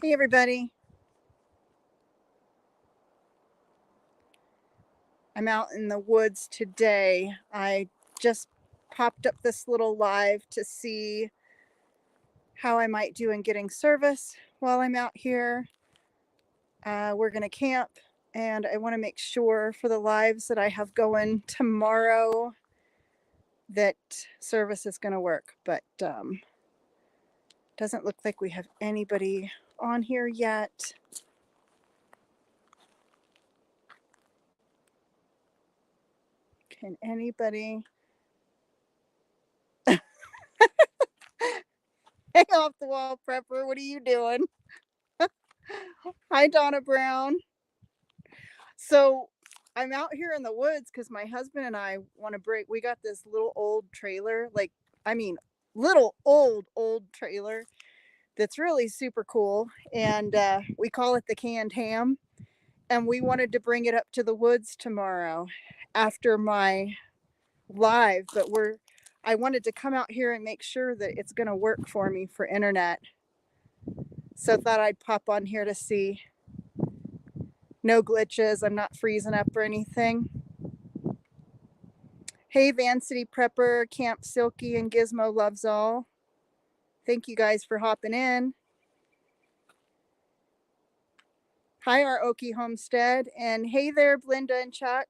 Hey, everybody. I'm out in the woods today. I just popped up this little live to see how I might do in getting service while I'm out here. We're going to camp, and I want to make sure for the lives that I have going tomorrow that service is going to work. But doesn't look like we have anybody on here yet. Can anybody hang off the wall, Prepper? What are you doing? Hi, Donna Brown. So I'm out here in the woods because my husband and I want to break. We got this little old trailer, I mean, little old trailer that's really super cool. And we call it the canned ham. And we wanted to bring it up to the woods tomorrow after my live. I wanted to come out here and make sure that it's going to work for me for internet. So thought I'd pop on here to see. No glitches. I'm not freezing up or anything. Hey, Van City Prepper, Camp Silky, and Gizmo Loves All. Thank you guys for hopping in. Hi, our Okie Homestead. And hey there, Blinda and Chuck.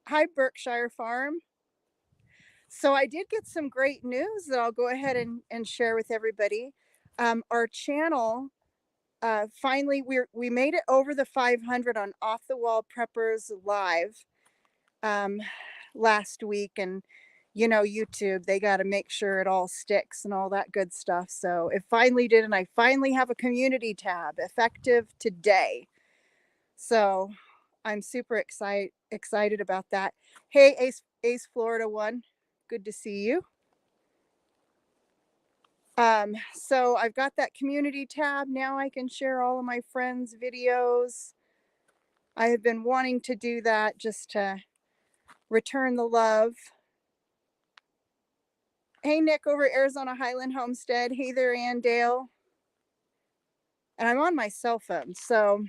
Hi, Berkshire Farm. So I did get some great news that I'll go ahead and share with everybody. Our channel, finally, we made it over the 500 on Off the Wall Preppers Live last week. And YouTube, they got to make sure it all sticks and all that good stuff. So it finally did. And I finally have a community tab effective today. So I'm super excited about that. Hey, Ace Florida One, good to see you. So I've got that community tab. Now I can share all of my friends' videos. I have been wanting to do that just to return the love. Hey, Nick over at Arizona Highland Homestead. Hey there, Ann Dale. And I'm on my cell phone, so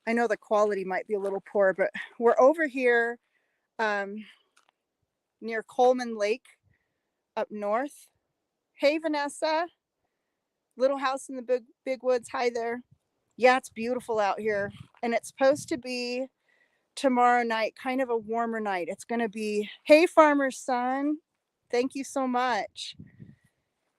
I know the quality might be a little poor, but we're over here near Coleman Lake up north. Hey, Vanessa. Little house in the big woods. Hi there. Yeah, it's beautiful out here. And it's supposed to be tomorrow night, kind of a warmer night. It's going to be, hey, farmer's son. Thank you so much.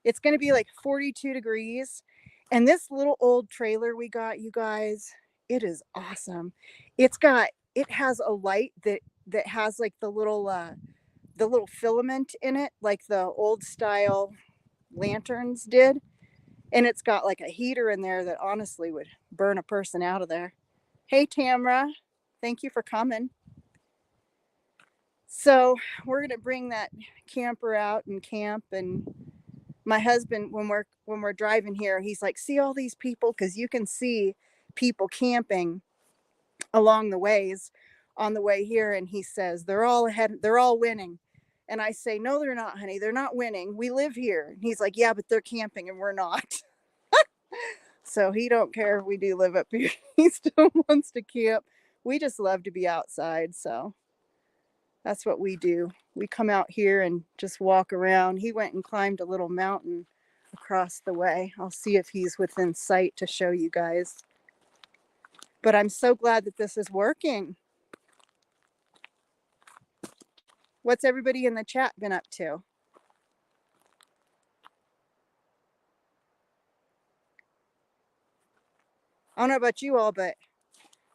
It's going to be like 42 degrees. And this little old trailer we got, you guys, it is awesome. It has a light that has like the little filament in it, like the old style lanterns did. And it's got like a heater in there that honestly would burn a person out of there. Hey, Tamra, thank you for coming. So we're going to bring that camper out and camp. And my husband, when we're driving here, he's like, see all these people? Because you can see people camping along the ways on the way here. And he says, they're all ahead. They're all winning. And I say, no, they're not, honey. They're not winning. We live here. And he's like, yeah, but they're camping and we're not. So he don't care if we do live up here. He still wants to camp. We just love to be outside. So that's what we do. We come out here and just walk around. He went and climbed a little mountain across the way. I'll see if he's within sight to show you guys. But I'm so glad that this is working. What's everybody in the chat been up to? I don't know about you all, but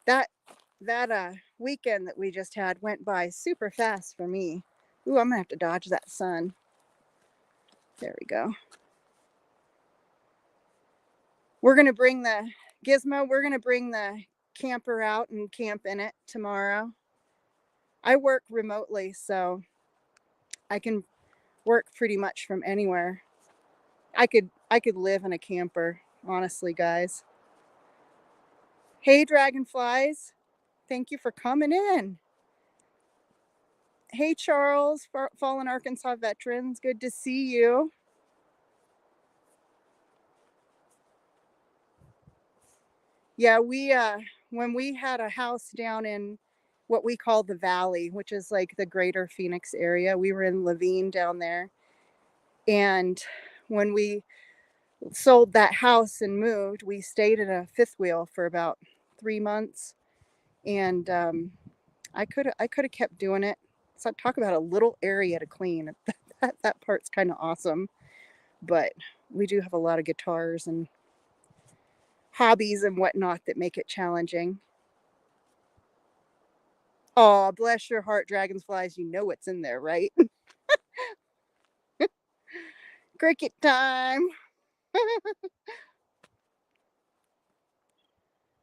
that weekend that we just had went by super fast for me. Ooh, I'm gonna have to dodge that sun. There we go. We're gonna bring the Gizmo. We're gonna bring the camper out and camp in it tomorrow. I work remotely, so I can work pretty much from anywhere. I could live in a camper, honestly, guys. Hey, dragonflies. Thank you for coming in. Hey, Charles, Fallen Arkansas Veterans. Good to see you. Yeah, we when we had a house down in what we call the valley, which is like the greater Phoenix area. We were in Levine down there. And when we sold that house and moved, we stayed in a fifth wheel for about 3 months. And I could have kept doing it. So talk about a little area to clean. That part's kind of awesome. But we do have a lot of guitars and hobbies and whatnot that make it challenging. Oh, bless your heart, dragonflies. You know what's in there, right? Cricket time.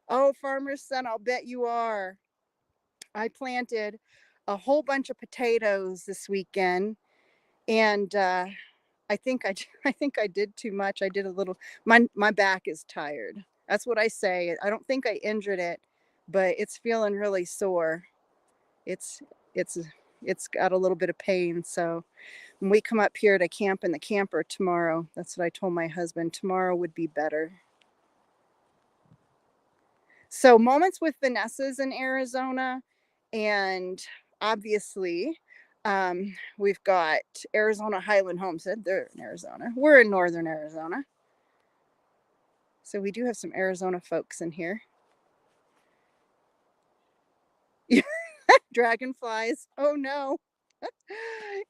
Oh, farmer's son, I'll bet you are. I planted a whole bunch of potatoes this weekend, and I think I I think I did too much. I did a little. My back is tired. That's what I say. I don't think I injured it, but it's feeling really sore. It's it's it's got a little bit of pain. So when we come up here to camp in the camper tomorrow, that's what I told my husband. Tomorrow would be better. So moments with Vanessa's in Arizona, and obviously, we've got Arizona Highland Homestead. They're in Arizona. We're in northern Arizona. So we do have some Arizona folks in here. Dragonflies. Oh no.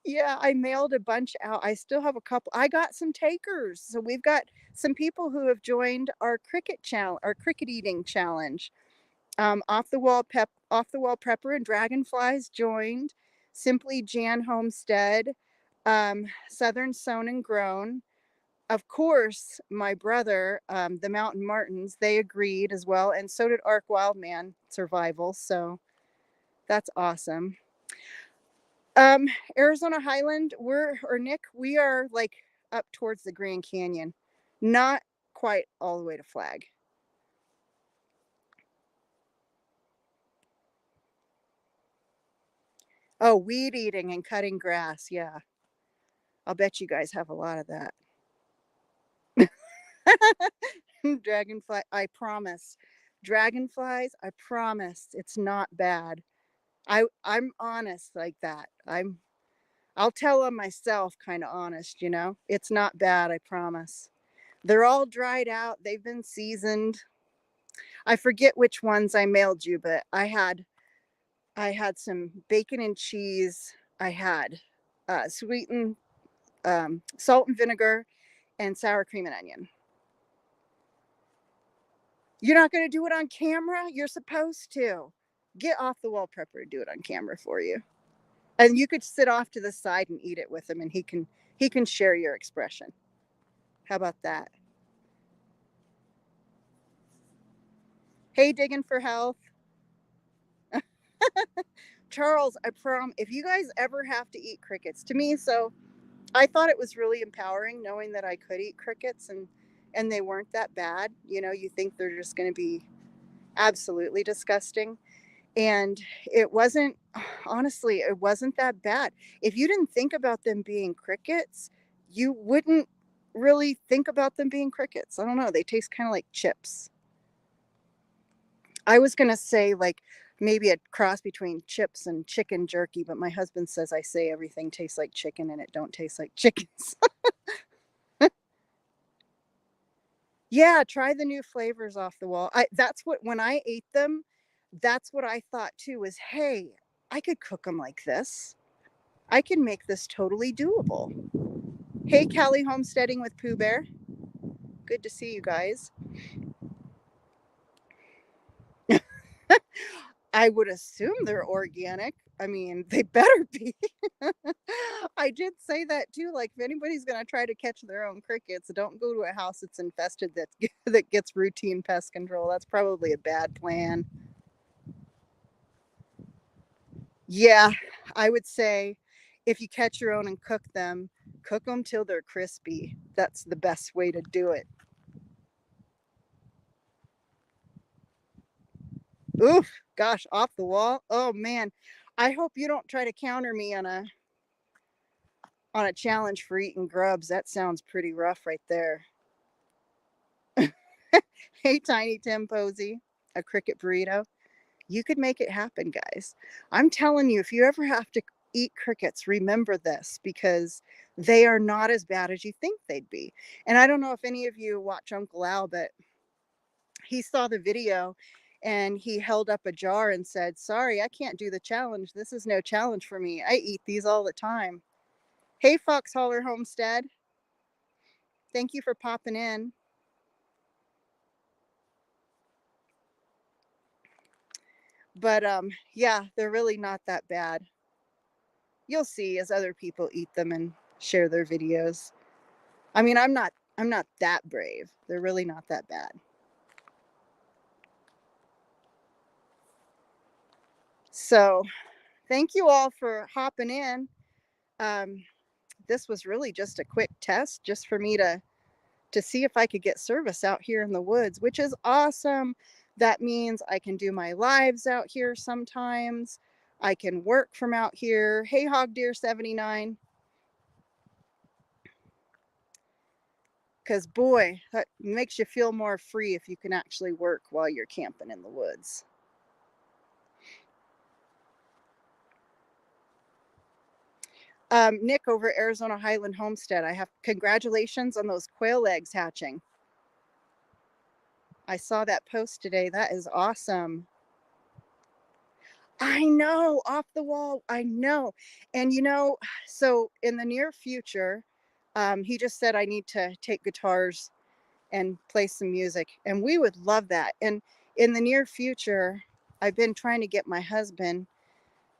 Yeah, I mailed a bunch out. I still have a couple. I got some takers. So we've got some people who have joined our cricket challenge, our cricket eating challenge. Off the wall prepper and dragonflies joined. Simply Jan Homestead, Southern Sown and Grown. Of course, my brother, the Mountain Martins, they agreed as well, and so did Ark Wildman Survival. So that's awesome. Um, Arizona Highland, Nick, we are like up towards the Grand Canyon, not quite all the way to Flag. Oh, weed eating and cutting grass. Yeah. I'll bet you guys have a lot of that. Dragonfly, I promise. Dragonflies, I promise. It's not bad. I'm honest like that. I'll tell on myself kind of honest, you know. It's not bad, I promise. They're all dried out. They've been seasoned. I forget which ones I mailed you, but I had some bacon and cheese. I had sweetened salt and vinegar and sour cream and onion. You're not going to do it on camera? You're supposed to. Get off the wall prepper to do it on camera for you. And you could sit off to the side and eat it with him and he can share your expression. How about that? Hey, digging for health. Charles, I prom if you guys ever have to eat crickets, to me, so I thought it was really empowering knowing that I could eat crickets and they weren't that bad. You know, you think they're just going to be absolutely disgusting. And it wasn't, honestly, it wasn't that bad. If you didn't think about them being crickets, you wouldn't really think about them being crickets. I don't know. They taste kind of like chips. I was going to say like maybe a cross between chips and chicken jerky, but my husband says I say everything tastes like chicken and it don't taste like chickens. Yeah, try the new flavors off the wall. That's what when I ate them, that's what I thought too was, "Hey, I could cook them like this. I can make this totally doable." Hey, Callie Homesteading with Pooh Bear. Good to see you guys. I would assume they're organic. I mean, they better be. I did say that too. Like, if anybody's going to try to catch their own crickets, don't go to a house that's infested that gets routine pest control. That's probably a bad plan. Yeah, I would say if you catch your own and cook them till they're crispy. That's the best way to do it. Oof, gosh, off the wall. Oh man. I hope you don't try to counter me on a challenge for eating grubs. That sounds pretty rough right there. Hey, Tiny Tim Posey, a cricket burrito. You could make it happen, guys. I'm telling you, if you ever have to eat crickets, remember this because they are not as bad as you think they'd be. And I don't know if any of you watch Uncle Al, but he saw the video and he held up a jar and said, "Sorry, I can't do the challenge. This is no challenge for me. I eat these all the time." Hey, Foxholler Homestead. Thank you for popping in. But yeah, they're really not that bad. You'll see as other people eat them and share their videos. I mean, I'm not that brave. They're really not that bad. So, thank you all for hopping in. This was really just a quick test just for me to see if I could get service out here in the woods, which is awesome. That means I can do my lives out here sometimes. I can work from out here. Hey, Hog Deer 79. Because, boy, that makes you feel more free if you can actually work while you're camping in the woods. Nick over Arizona Highland Homestead, I have congratulations on those quail eggs hatching. I saw that post today. That is awesome. I know, off the wall. I know. And so in the near future, he just said I need to take guitars and play some music, and we would love that. And in the near future, I've been trying to get my husband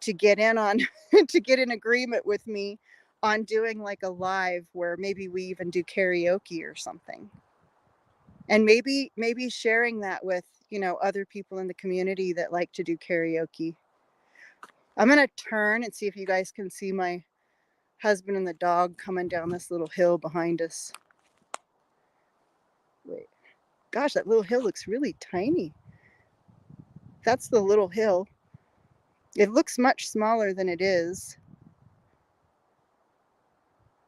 to get in on to get in agreement with me on doing like a live where maybe we even do karaoke or something. And maybe sharing that with, other people in the community that like to do karaoke. I'm going to turn and see if you guys can see my husband and the dog coming down this little hill behind us. Wait. Gosh, that little hill looks really tiny. That's the little hill. It looks much smaller than it is.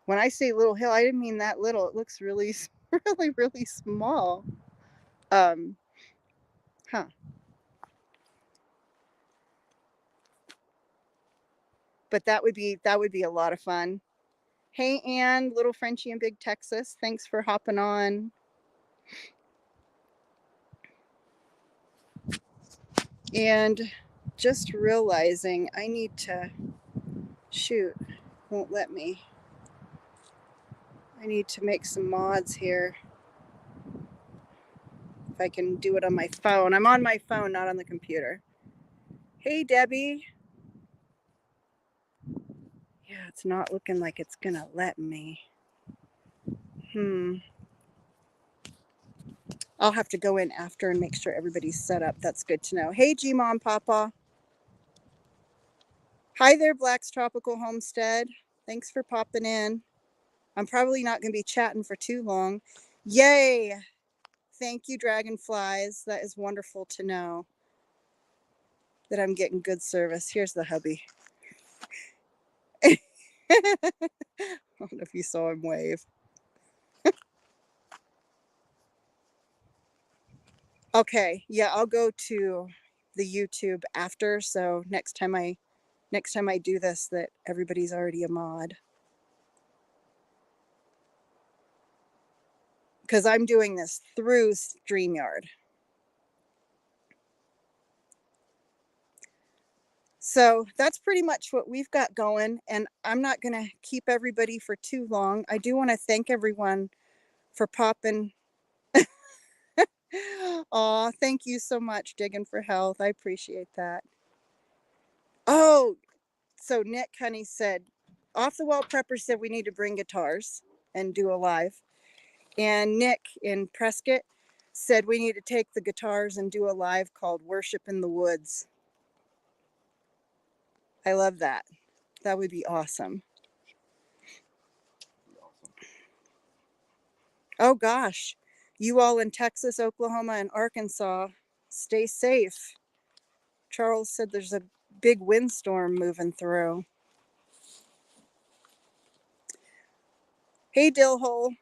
When I say little hill, I didn't mean that little. It looks really, really, really small. Um, huh. But that would be a lot of fun. Hey, Ann, little Frenchie in Big Texas. Thanks for hopping on. And just realizing I need to shoot. Won't let me. I need to make some mods here. If I can do it on my phone. I'm on my phone, not on the computer. Hey, Debbie. Yeah, it's not looking like it's gonna let me. I'll have to go in after and make sure everybody's set up. That's good to know. Hey, G-Mom Papa. Hi there, Black's Tropical Homestead. Thanks for popping in. I'm probably not going to be chatting for too long. Yay! Thank you, Dragonflies. That is wonderful to know that I'm getting good service. Here's the hubby. I don't know if you saw him wave. Okay, yeah, I'll go to the YouTube after. So next time I do this, that everybody's already a mod. Because I'm doing this through StreamYard. So that's pretty much what we've got going. And I'm not going to keep everybody for too long. I do want to thank everyone for popping. Oh, thank you so much, Digging for Health. I appreciate that. Oh, so Nick Honey said, Off the Wall Prepper said we need to bring guitars and do a live. And Nick in Prescott said we need to take the guitars and do a live called Worship in the Woods. I love that. That would be awesome. Oh gosh, you all in Texas, Oklahoma, and Arkansas, stay safe. Charles said there's a big windstorm moving through. Hey, Dillhole.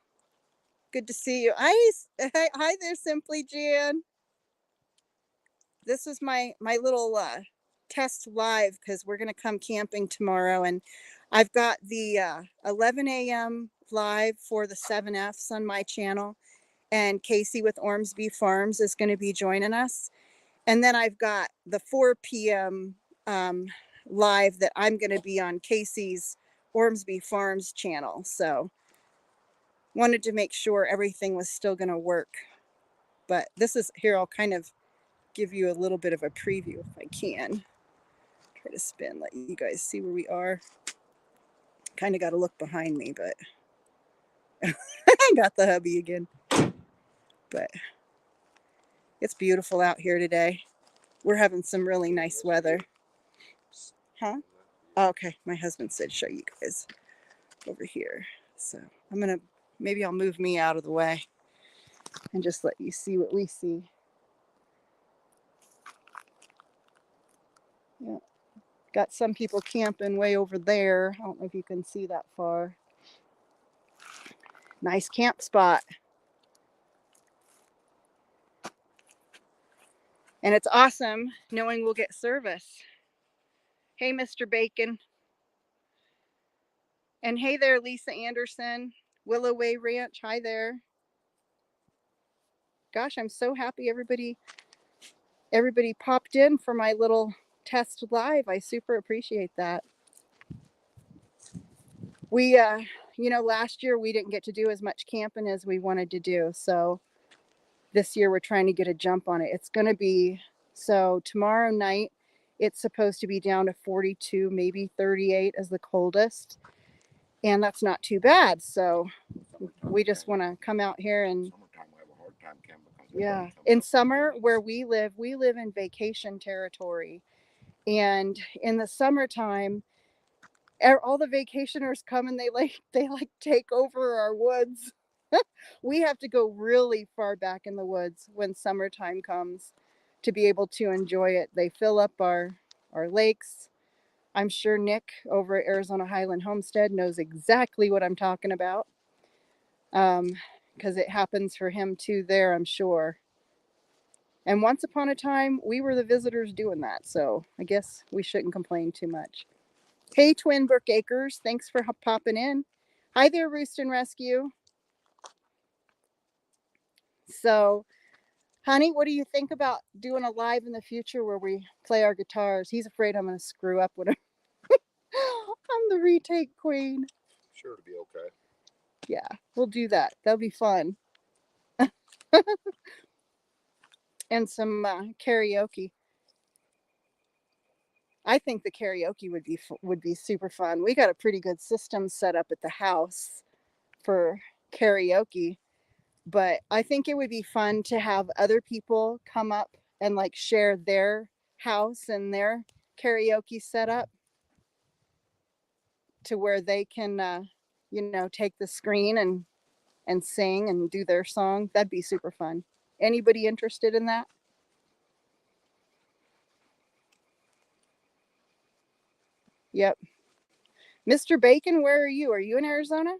Good to see you. Hi there, Simply Jan. This is my little test live because we're gonna come camping tomorrow, and I've got the 11 a.m. live for the 7Fs on my channel, and Casey with Ormsby Farms is going to be joining us, and then I've got the 4 p.m. Live that I'm going to be on Casey's Ormsby Farms channel. So wanted to make sure everything was still going to work. But this is here, I'll kind of give you a little bit of a preview if I can. Try to spin, let you guys see where we are. Kind of got to look behind me, but I got the hubby again. But it's beautiful out here today. We're having some really nice weather. Huh? Oh, okay, my husband said show you guys over here. So I'm gonna, maybe I'll move me out of the way and just let you see what we see. Yeah, got some people camping way over there. I don't know if you can see that far. Nice camp spot. And it's awesome knowing we'll get service. Hey, Mr. Bacon. And hey there, Lisa Anderson, Willow Way Ranch. Hi there. Gosh, I'm so happy everybody popped in for my little test live. I super appreciate that. We, last year we didn't get to do as much camping as we wanted to do. So this year we're trying to get a jump on it. It's going to be, so tomorrow night, it's supposed to be down to 42, maybe 38 as the coldest. And that's not too bad. So we just want to come out here and, yeah, in summer where we live in vacation territory. And in the summertime, all the vacationers come and they take over our woods. We have to go really far back in the woods when summertime comes to be able to enjoy it. They fill up our lakes. I'm sure Nick over at Arizona Highland Homestead knows exactly what I'm talking about, because it happens for him too there, I'm sure. And once upon a time, we were the visitors doing that, so I guess we shouldn't complain too much. Hey, Twin Brook Acres, thanks for popping in. Hi there, Roost and Rescue. So, honey, what do you think about doing a live in the future where we play our guitars? He's afraid I'm going to screw up with him. I'm the retake queen. Sure to be okay. Yeah, we'll do that. That'll be fun. And some karaoke. I think the karaoke would be super fun. We got a pretty good system set up at the house for karaoke, but I think it would be fun to have other people come up and like share their house and their karaoke setup to where they can take the screen and sing and do their song. That'd be super fun. Anybody interested in that? Yep. Mr. Bacon, where are you? Are you in Arizona?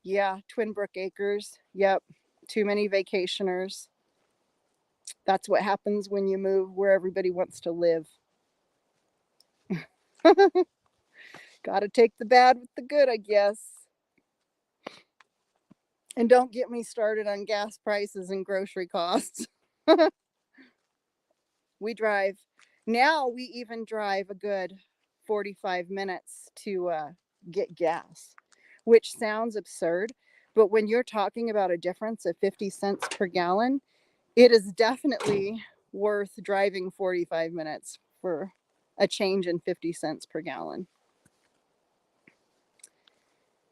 Yeah, Twin Brook Acres. Yep. Too many vacationers. That's what happens when you move where everybody wants to live. Got to take the bad with the good, I guess. And don't get me started on gas prices and grocery costs. We even drive a good 45 minutes to get gas, which sounds absurd. But when you're talking about a difference of 50 cents per gallon, it is definitely worth driving 45 minutes for a change in 50 cents per gallon.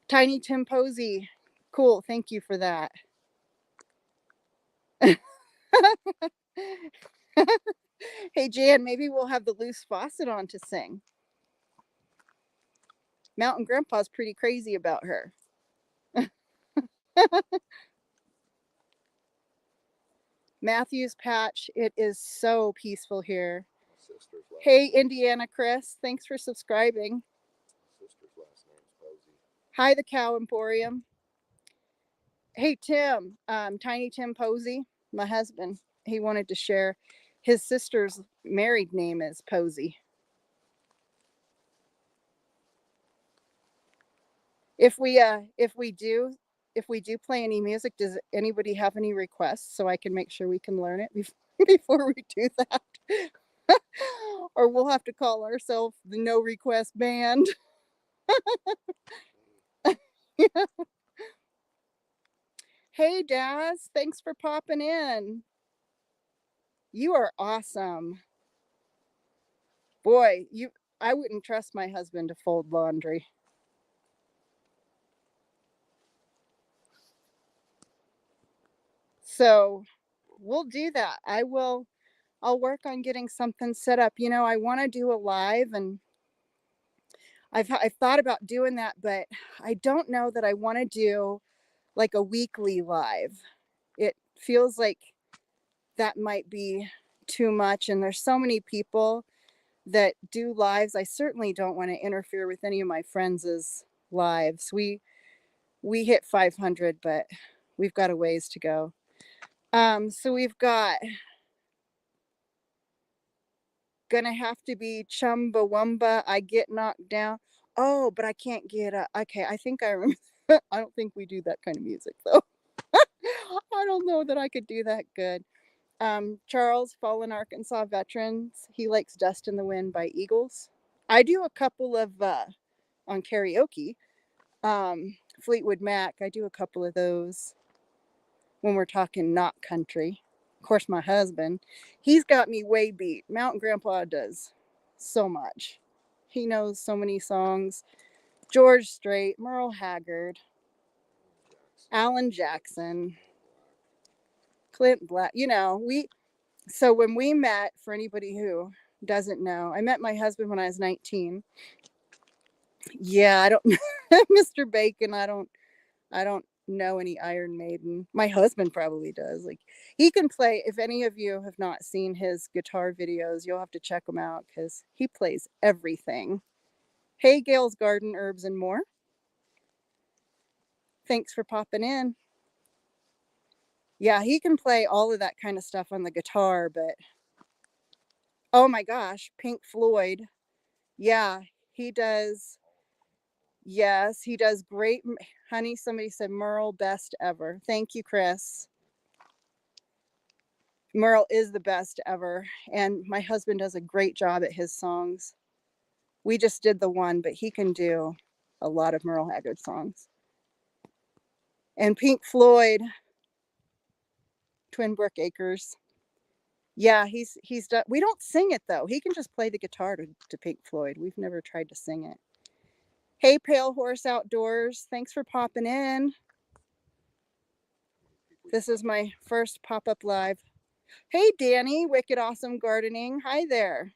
Tiny Tim Posey. Cool. Thank you for that. Hey, Jan, maybe we'll have the loose faucet on to sing. Mountain Grandpa's pretty crazy about her. Matthews Patch, it is so peaceful here. My sister's Hey, Indiana Chris, thanks for subscribing. Sister's last name's Posey. Hi, the Cow Emporium. Hey, Tim, Tiny Tim Posey, my husband. He wanted to share his sister's married name is Posey. If we do play any music, does anybody have any requests so I can make sure we can learn it before we do that? Or we'll have to call ourselves the no request band. Hey Daz, thanks for popping in. You are awesome. Boy, I wouldn't trust my husband to fold laundry. So we'll do that. I'll work on getting something set up. I want to do a live, and I've thought about doing that, but I don't know that I want to do like a weekly live. It feels like that might be too much, and there's so many people that do lives. I certainly don't want to interfere with any of my friends' lives. We hit 500, but we've got a ways to go. So we've got gonna have to be Chumbawamba. I get knocked down. Oh, but I can't get up. Okay, I think I remember. I don't think we do that kind of music though. I don't know that I could do that good. Charles, Fallen Arkansas Veterans. He likes Dust in the Wind by Eagles. I do a couple of on karaoke. Fleetwood Mac. I do a couple of those when we're talking not country. Of course, my husband, he's got me way beat. Mountain Grandpa does so much. He knows so many songs. George Strait, Merle Haggard, Alan Jackson, Clint Black. So when we met, for anybody who doesn't know, I met my husband when I was 19. Yeah, I don't Mr. Bacon, I don't know any Iron Maiden. My husband probably does. Like, he can play. If any of you have not seen his guitar videos, you'll have to check them out because he plays everything. Hey, Gail's Garden, Herbs and More. Thanks for popping in. Yeah, he can play all of that kind of stuff on the guitar, but oh my gosh, Pink Floyd. Yeah, he does. Yes, he does great. Honey, somebody said Merle, best ever. Thank you, Chris. Merle is the best ever. And my husband does a great job at his songs. We just did the one, but he can do a lot of Merle Haggard songs. And Pink Floyd, Twin Brook Acres. Yeah, he's done. We don't sing it though. He can just play the guitar to Pink Floyd. We've never tried to sing it. Hey, Pale Horse Outdoors. Thanks for popping in. This is my first pop-up live. Hey, Danny, Wicked Awesome Gardening. Hi there.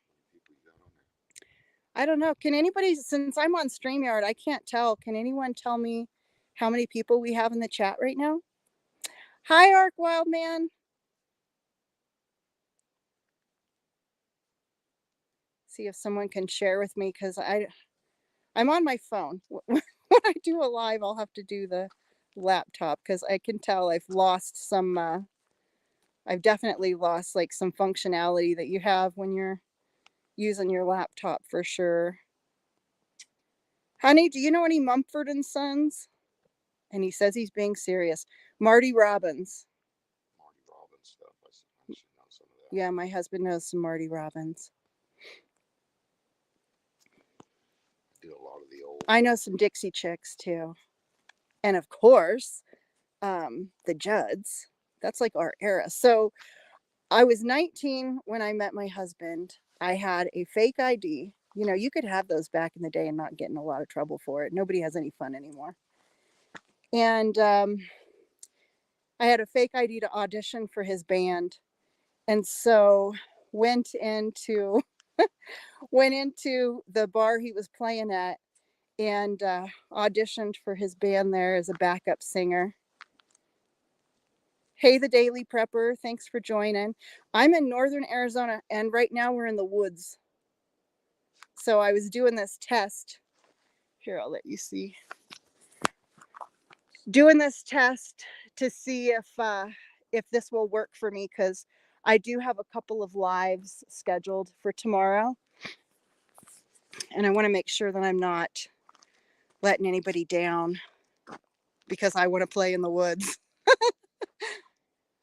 I don't know. Can anybody, since I'm on StreamYard, I can't tell. Can anyone tell me how many people we have in the chat right now? Hi, Ark Wildman. See if someone can share with me because I'm on my phone. When I do a live, I'll have to do the laptop because I can tell I've lost some. I've definitely lost like some functionality that you have when you're using your laptop for sure. Honey, do you know any Mumford and Sons? And he says he's being serious. Marty Robbins. Marty Robbins stuff. I should know some of that. Yeah, my husband knows some Marty Robbins. Do a lot of the old. I know some Dixie Chicks too. And of course, the Judds. That's like our era. So I was 19 when I met my husband. I had a fake ID. You could have those back in the day and not get in a lot of trouble for it. Nobody has any fun anymore. And I had a fake ID to audition for his band. And so went into the bar he was playing at and auditioned for his band there as a backup singer. Hey, the Daily Prepper, thanks for joining. I'm in northern Arizona, and right now we're in the woods. So I was doing this test. Here, I'll let you see. Doing this test to see if this will work for me, because I do have a couple of lives scheduled for tomorrow. And I want to make sure that I'm not letting anybody down because I want to play in the woods.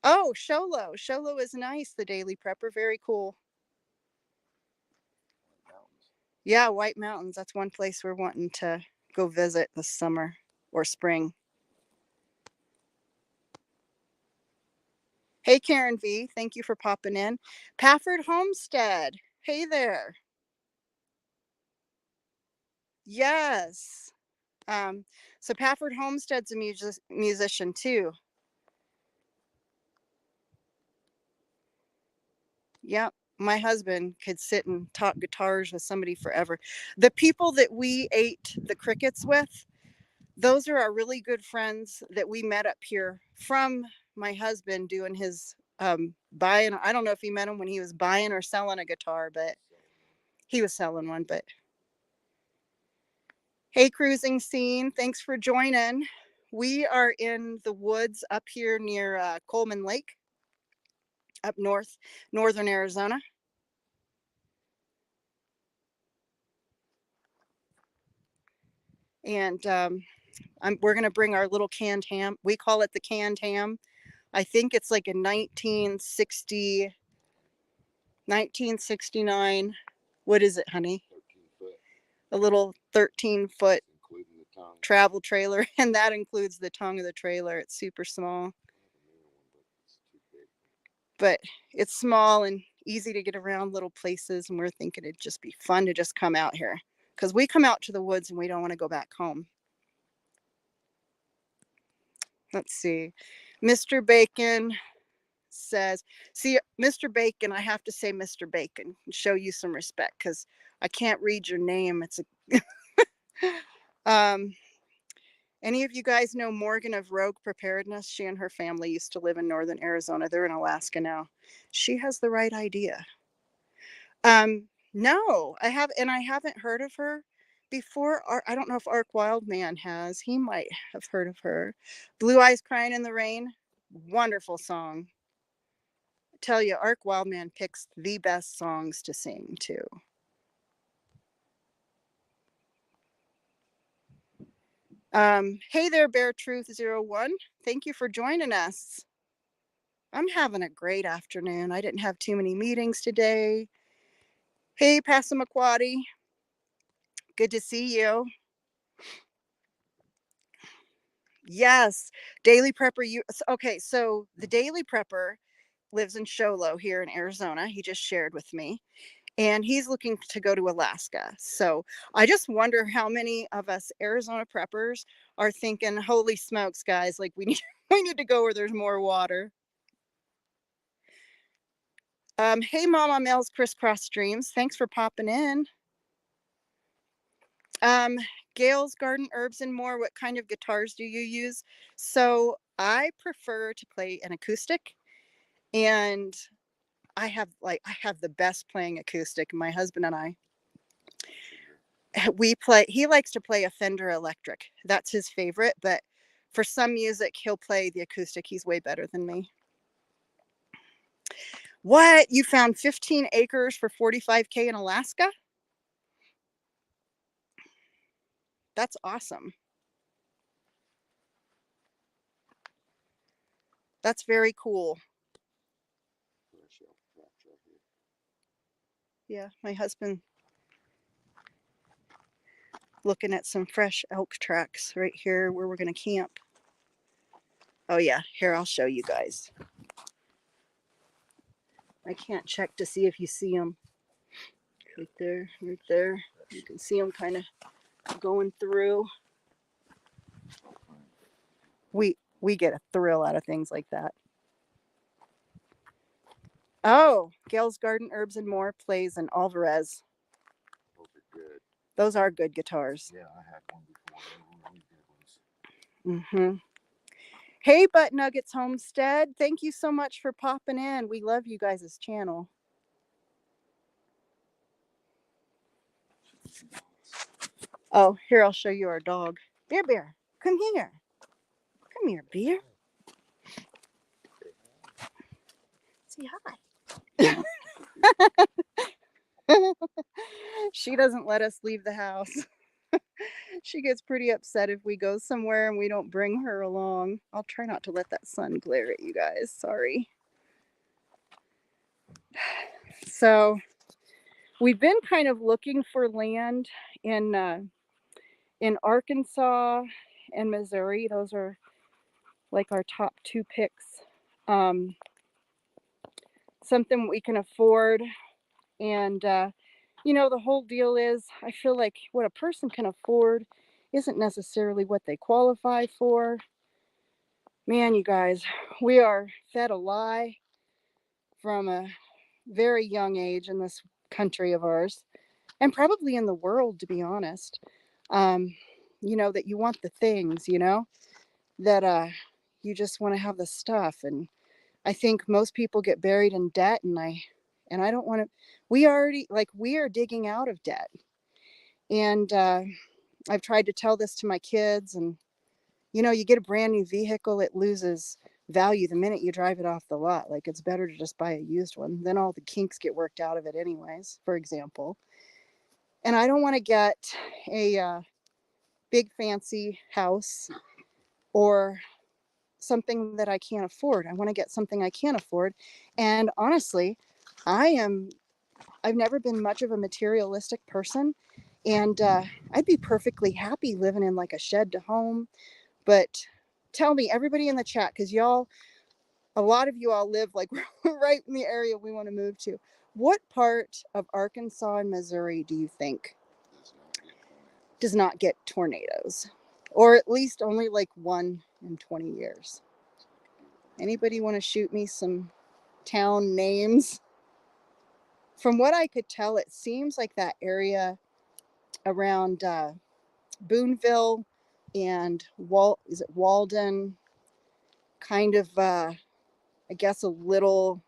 Oh, Sholo. Sholo is nice, the Daily Prepper. Very cool. Yeah, White Mountains. That's one place we're wanting to go visit this summer or spring. Hey, Karen V. Thank you for popping in. Pafford Homestead. Hey there. Yes. So Pafford Homestead's a musician too. Yep. My husband could sit and talk guitars with somebody forever. The people that we ate the crickets with, those are our really good friends that we met up here from my husband doing his buying. I don't know if he met him when he was buying or selling a guitar, but he was selling one. But hey, Cruising Scene, thanks for joining. We are in the woods up here near Coleman Lake, up northern Arizona. And we're going to bring our little canned ham. We call it the canned ham. I think it's like a 1969. What is it, honey? 13 foot, A little 13-foot including the tongue. travel trailer. And that includes the tongue of the trailer. It's super small. But it's small and easy to get around little places. And we're thinking it'd just be fun to just come out here. Because we come out to the woods and we don't want to go back home. Let's see. Mr. Bacon says, see, Mr. Bacon, I have to say Mr. Bacon and show you some respect because I can't read your name. It's a any of you guys know Morgan of Rogue Preparedness? She and her family used to live in northern Arizona. They're in Alaska now. She has the right idea. No, I haven't heard of her before. I don't know if Ark Wildman has. He might have heard of her. Blue Eyes Crying in the Rain, wonderful song. I tell you, Ark Wildman picks the best songs to sing too. Hey there, Bear Truth 01. Thank you for joining us. I'm having a great afternoon. I didn't have too many meetings today. Hey, Passamaquoddy. Good to see you. Yes, Daily Prepper. Okay, so the Daily Prepper lives in Sholo here in Arizona. He just shared with me. And he's looking to go to Alaska. So I just wonder how many of us Arizona preppers are thinking, holy smokes, guys, like we need to go where there's more water. Hey, Mama Mel's Crisscross Streams. Thanks for popping in. Gail's Garden Herbs and More. What kind of guitars do you use? So I prefer to play an acoustic, and I have the best playing acoustic. My husband and I, he likes to play a Fender Electric. That's his favorite, but for some music, he'll play the acoustic. He's way better than me. What? You found 15 acres for $45K in Alaska? That's awesome. That's very cool. Yeah, my husband looking at some fresh elk tracks right here where we're going to camp. Oh yeah, here, I'll show you guys. I can't check to see if you see them. Right there, right there. You can see them kind of going through. We get a thrill out of things like that. Oh, Gail's Garden Herbs and More plays an Alvarez. Those are good. Those are good guitars. Yeah, I had one before. They were really good ones. Mm-hmm. Hey, Butt Nuggets Homestead. Thank you so much for popping in. We love you guys' channel. Oh, here, I'll show you our dog. Bear Bear, come here. Come here, Bear. Say hi. She doesn't let us leave the house. She gets pretty upset if we go somewhere and we don't bring her along. I'll try not to let that sun glare at you guys. Sorry. So we've been kind of looking for land in Arkansas and Missouri. Those are like our top two picks. Something we can afford. And, the whole deal is I feel like what a person can afford isn't necessarily what they qualify for. Man, you guys, we are fed a lie from a very young age in this country of ours, and probably in the world, to be honest. That you want the things, that you just want to have the stuff. And I think most people get buried in debt, and I don't want to. We are digging out of debt. And I've tried to tell this to my kids, and you get a brand new vehicle, it loses value the minute you drive it off the lot. Like, it's better to just buy a used one. Then all the kinks get worked out of it anyways, for example. And I don't want to get a big fancy house or something that I can't afford. I want to get something I can afford. And honestly, I've never been much of a materialistic person. And I'd be perfectly happy living in like a shed to home. But tell me, everybody in the chat, because a lot of you all live like right in the area we want to move to. What part of Arkansas and Missouri do you think does not get tornadoes? Or at least only like one in 20 years? Anybody want to shoot me some town names? From what I could tell, it seems like that area around Boonville and Walden, kind of, I guess, a little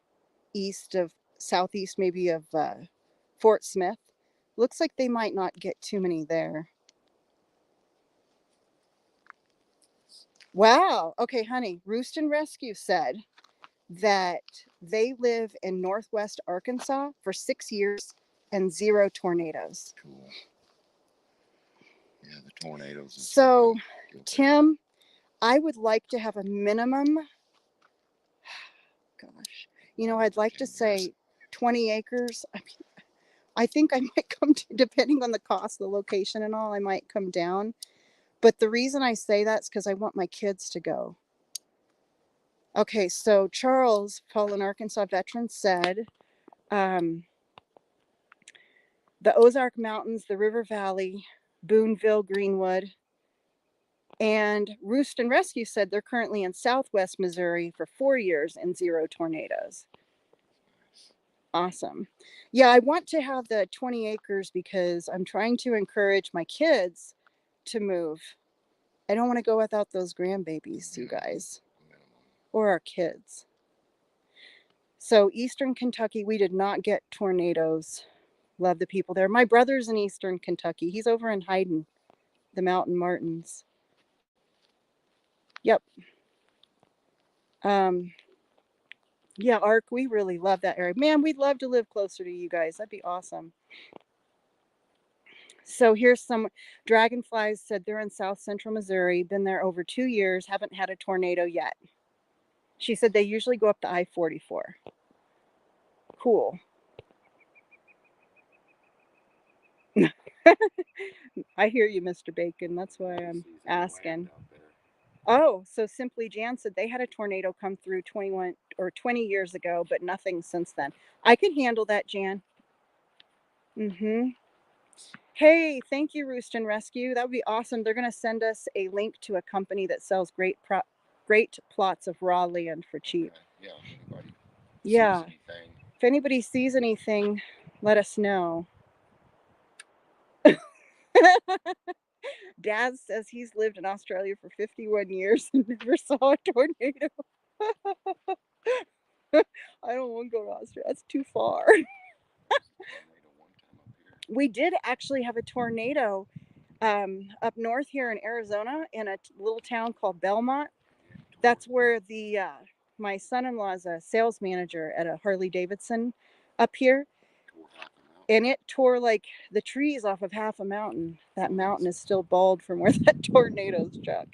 southeast maybe of Fort Smith. Looks like they might not get too many there. Wow. Okay, honey. Roost and Rescue said that they live in Northwest Arkansas for 6 years and 0 tornadoes. Cool. Yeah, the tornadoes. So, Tim, I would like to have a minimum. Gosh, I'd like to say 20 acres. I think I might come to, depending on the cost, the location and all, I might come down. But the reason I say that is because I want my kids to go. Okay, so Charles, fallen Arkansas veteran, said the Ozark Mountains, the River Valley, Boonville, Greenwood, and Roost and Rescue said they're currently in Southwest Missouri for 4 years and 0 tornadoes. Awesome. Yeah, I want to have the 20 acres because I'm trying to encourage my kids to move. I don't want to go without those grandbabies, you guys, or our kids. So Eastern Kentucky, we did not get tornadoes. Love the people there. My brother's in Eastern Kentucky. He's over in Hayden, the Mountain Martins. Yep. Yeah, Ark, we really love that area. Man, we'd love to live closer to you guys. That'd be awesome. So here's some Dragonflies said they're in South Central Missouri, been there over 2 years, haven't had a tornado yet. She said they usually go up to I-44. Cool. I hear you, Mr. Bacon. That's why I'm asking. Oh, so Simply Jan said they had a tornado come through 20 years ago, but nothing since then. I can handle that, Jan. Hey, thank you, Roost and Rescue. That would be awesome. They're going to send us a link to a company that sells great plots of raw land for cheap. Yeah. If anybody sees anything, let us know. Dad says he's lived in Australia for 51 years and never saw a tornado. I don't want to go to Australia. That's too far. We did actually have a tornado up north here in Arizona in a little town called Belmont. That's where the my son-in-law is a sales manager at a Harley Davidson up here, Tore half them out. and it tore like the trees off of half a mountain. That mountain is still bald from where that tornado struck.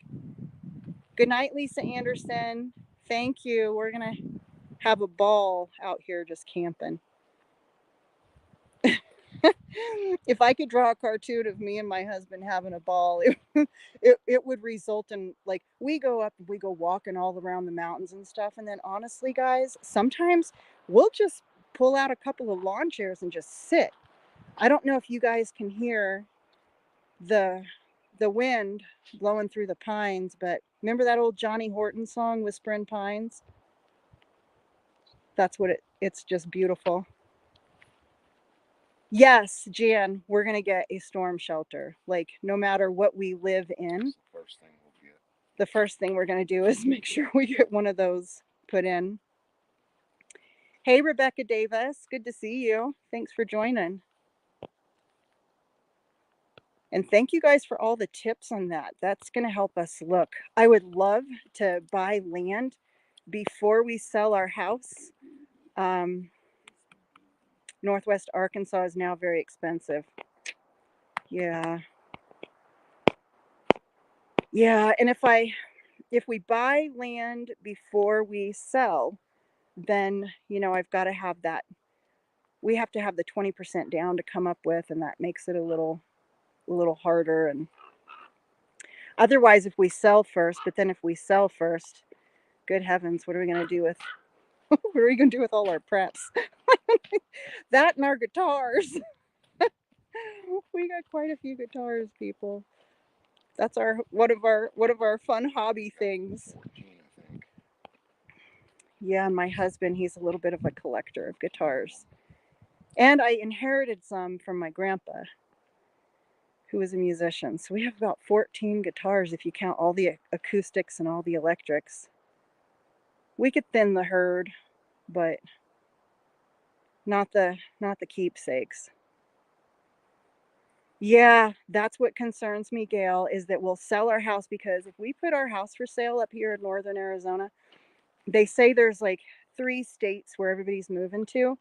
Good night, Lisa Anderson. Thank you. We're gonna have a ball out here just camping. If I could draw a cartoon of me and my husband having a ball, it would result in, like, we go walking all around the mountains and stuff. And then honestly, guys, sometimes we'll just pull out a couple of lawn chairs and just sit. I don't know if you guys can hear the wind blowing through the pines, but remember that old Johnny Horton song, Whispering Pines? That's what it's just beautiful. Yes, Jan, we're going to get a storm shelter. Like, no matter what we live in, That's the first thing we'll get. the first thing we're going to do is make sure we get one of those put in. Hey, Rebecca Davis, good to see you. Thanks for joining. And thank you guys for all the tips on that. That's going to help us look. I would love to buy land before we sell our house. Northwest Arkansas is now very expensive. Yeah. Yeah, and if we buy land before we sell, then, I've got to have that. We have to have the 20% down to come up with, and that makes it a little harder. And otherwise, if we sell first, good heavens, what are we going to do with what are we going to do with all our preps? That and our guitars. We got quite a few guitars, people. That's one of our fun hobby things. 14, I think. Yeah, and my husband, he's a little bit of a collector of guitars. And I inherited some from my grandpa, who was a musician. So we have about 14 guitars if you count all the acoustics and all the electrics. We could thin the herd, but not the keepsakes. Yeah, that's what concerns me, Gail, is that we'll sell our house, because if we put our house for sale up here in northern Arizona, they say there's like 3 states where everybody's moving to.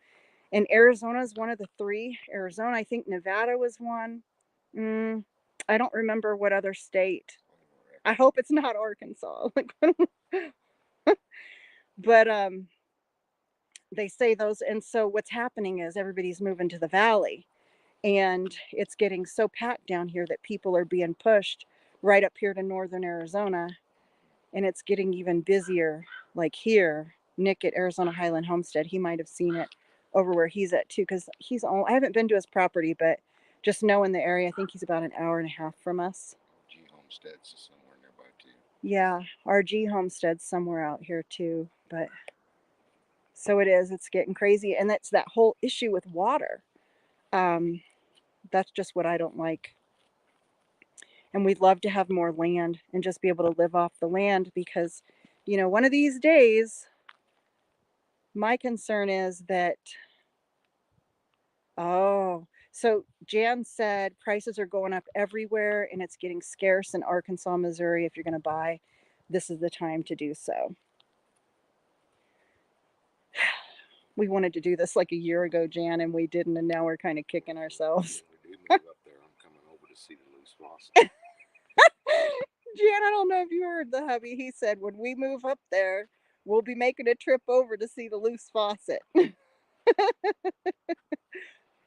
And Arizona is one of the 3. Arizona, I think Nevada was one. I don't remember what other state. I hope it's not Arkansas. But they say those. And so what's happening is everybody's moving to the valley. And it's getting so packed down here that people are being pushed right up here to northern Arizona. And it's getting even busier, like here. Nick at Arizona Highland Homestead, he might have seen it over where he's at too, because I haven't been to his property, but just knowing the area, I think he's about an hour and a half from us. G Homestead's is somewhere nearby too. Yeah, RG Homestead's somewhere out here too. But so it's getting crazy. And that's that whole issue with water. That's just what I don't like. And we'd love to have more land and just be able to live off the land, because, one of these days, my concern is that, so Jan said prices are going up everywhere and it's getting scarce in Arkansas, Missouri. If you're going to buy, this is the time to do so. We wanted to do this like a year ago, Jan, and we didn't, and now we're kind of kicking ourselves. When we do move up there, I'm coming over to see the loose faucet. Jan, I don't know if you heard the hubby. He said, when we move up there, we'll be making a trip over to see the loose faucet.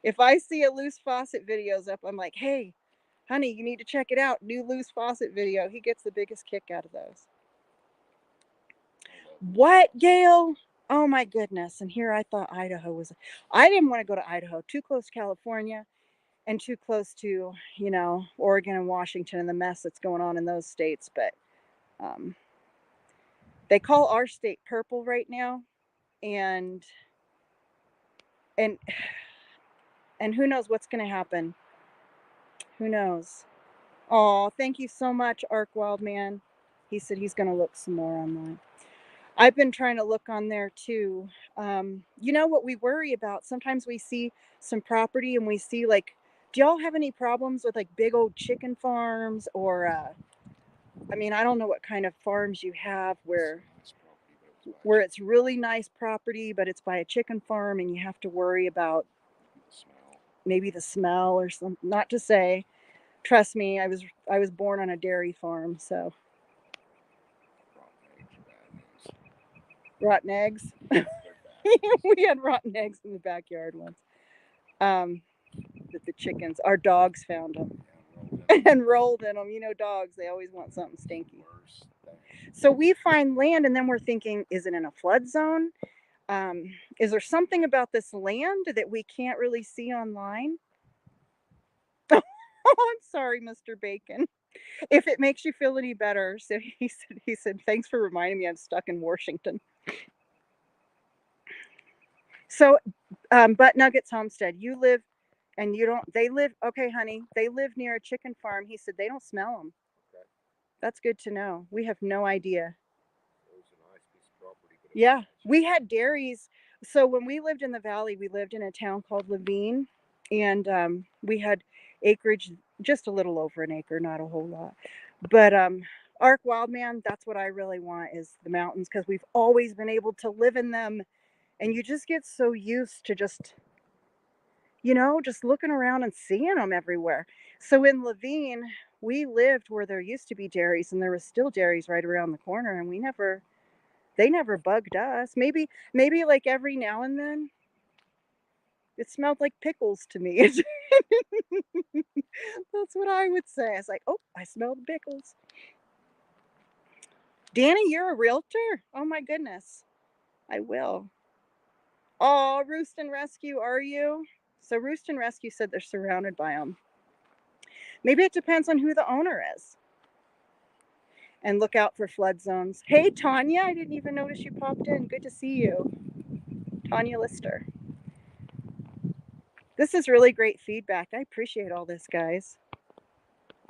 If I see a loose faucet videos up, I'm like, hey, honey, you need to check it out. New loose faucet video. He gets the biggest kick out of those. What, Gail? Oh my goodness. And here I thought Idaho was, I didn't want to go to Idaho. Too close to California and too close to, Oregon and Washington and the mess that's going on in those states. But they call our state purple right now. And who knows what's going to happen. Who knows? Oh, thank you so much, Ark Wildman. He said he's going to look some more online. I've been trying to look on there too. What we worry about, sometimes we see some property and we see like Do y'all have any problems with like big old chicken farms or I mean, I don't know what kind of farms you have where it's really nice property, but it's by a chicken farm and you have to worry about maybe the smell or something. Not to say, trust me, I was born on a dairy farm, so rotten eggs. We had rotten eggs in the backyard once. That the chickens, our dogs found them and rolled in them. You know, dogs, they always want something stinky. So we find land and then we're thinking, is it in a flood zone? Is there something about this land that we can't really see online? Oh, I'm sorry, Mr. Bacon. If it makes you feel any better, so he said, thanks for reminding me I'm stuck in Washington. So, Butt Nuggets Homestead, you live, and you don't. They live. Okay, honey, they live near a chicken farm. He said they don't smell them. Okay. That's good to know. We have no idea. It was a nice piece of property, but Yeah, we had dairies. So when we lived in the valley, we lived in a town called Levine, and we had acreage, just a little over an acre, not a whole lot. But Ark Wildman, that's what I really want is the mountains because we've always been able to live in them, and you just get so used to just looking around and seeing them everywhere. So in Levine, we lived where there used to be dairies, and there was still dairies right around the corner, and they never bugged us. Maybe like every now and then it smelled like pickles to me. That's what I would say. I was like, oh, I smell the pickles. Danny, you're a realtor? Oh my goodness. I will. Oh, Roost and Rescue, are you? So Roost and Rescue said they're surrounded by them. Maybe it depends on who the owner is. And look out for flood zones. Hey, Tanya, I didn't even notice you popped in. Good to see you. Tanya Lister. This is really great feedback. I appreciate all this, guys.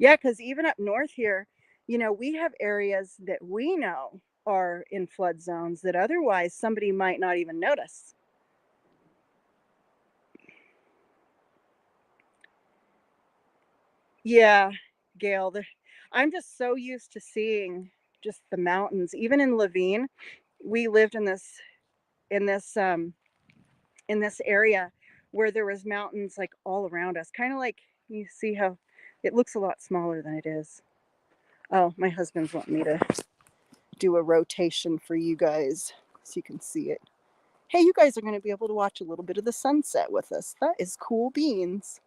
Yeah, because even up north here, we have areas that we know are in flood zones that otherwise somebody might not even notice. Yeah, Gail, I'm just so used to seeing just the mountains. Even in Levine, we lived in this in this area where there was mountains like all around us. Kind of like you see how it looks a lot smaller than it is. Oh, my husband's wanting me to do a rotation for you guys so you can see it. Hey, you guys are going to be able to watch a little bit of the sunset with us. That is cool beans.